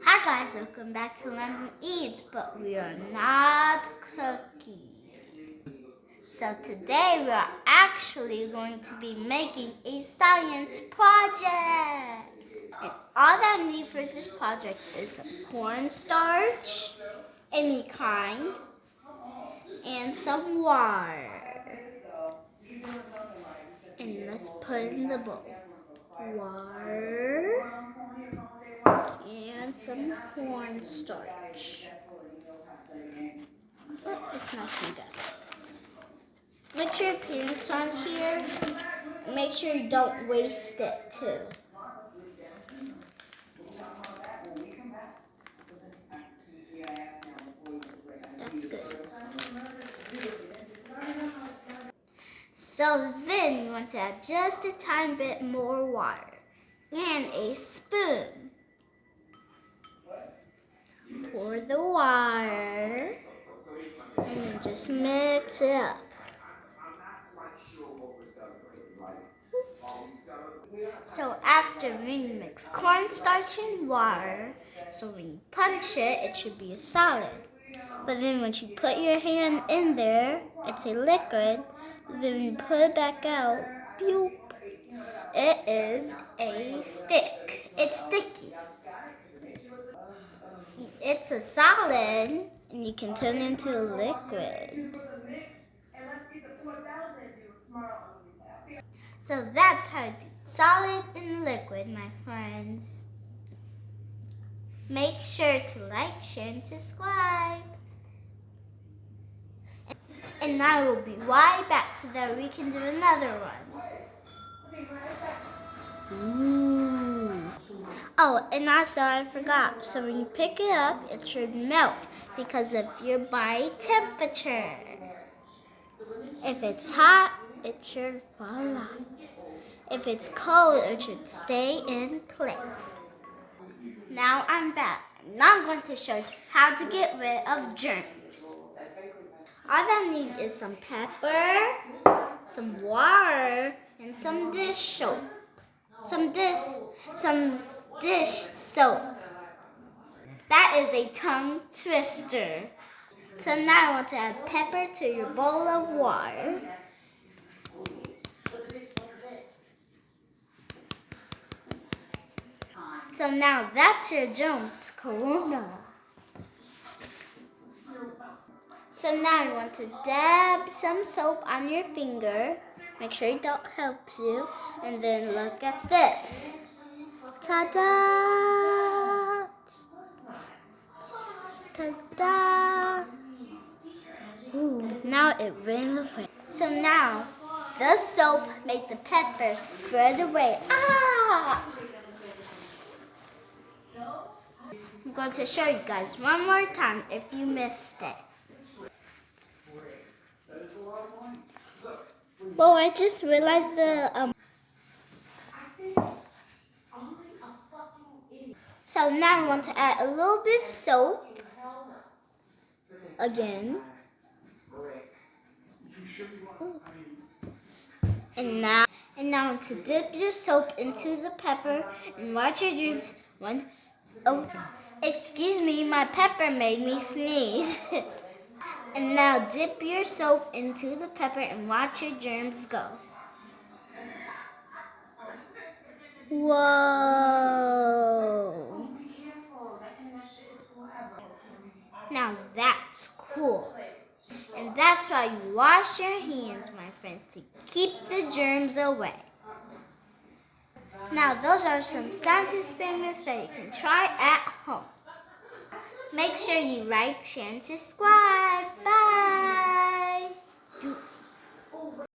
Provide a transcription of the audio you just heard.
Hi guys, welcome back to London Eats, but we are not cooking. So today we are actually going to be making a science project. And all that I need for this project is some cornstarch, any kind, and some water. And let's put it in the bowl. Water and some cornstarch. But it's not too bad. Make sure your peanuts on here. Make sure you don't waste it too. That's good. So then you want to add just a tiny bit more water and a spoon. Pour the water and then just mix it up. So after we mix cornstarch and water, so when you punch it, it should be a solid. But then once you put your hand in there, it's a liquid. Then you put it back out, boop, it is a stick. It's sticky. It's a solid, and you can turn it into a liquid. So that's how to do solid and liquid, my friends. Make sure to like, share, and subscribe. And I will be right back so that we can do another one. Ooh. Oh, and also I forgot. So when you pick it up, it should melt because of your body temperature. If it's hot, it should fall off. If it's cold, it should stay in place. Now I'm back. Now I'm going to show you how to get rid of germs. All I need is some pepper, some water, and some dish soap. Some dish soap. That is a tongue twister. So now I want to add pepper to your bowl of water. So now that's your germs corona. So now you want to dab some soap on your finger. Make sure it don't help you. And then look at this. Ta-da! Ta-da! Ooh, now it ran away. So now the soap made the pepper spread away. Ah! I'm going to show you guys one more time if you missed it. Well, I just realized So now I want to add a little bit of soap again. And now I want to dip your soap into the pepper and watch your germs. Oh, excuse me, my pepper made me sneeze. And now dip your soap into the pepper and watch your germs go. Whoa. Now that's cool. And that's why you wash your hands, my friends, to keep the germs away. Now those are some science experiments that you can try at home. Make sure you like, share, and subscribe. Bye.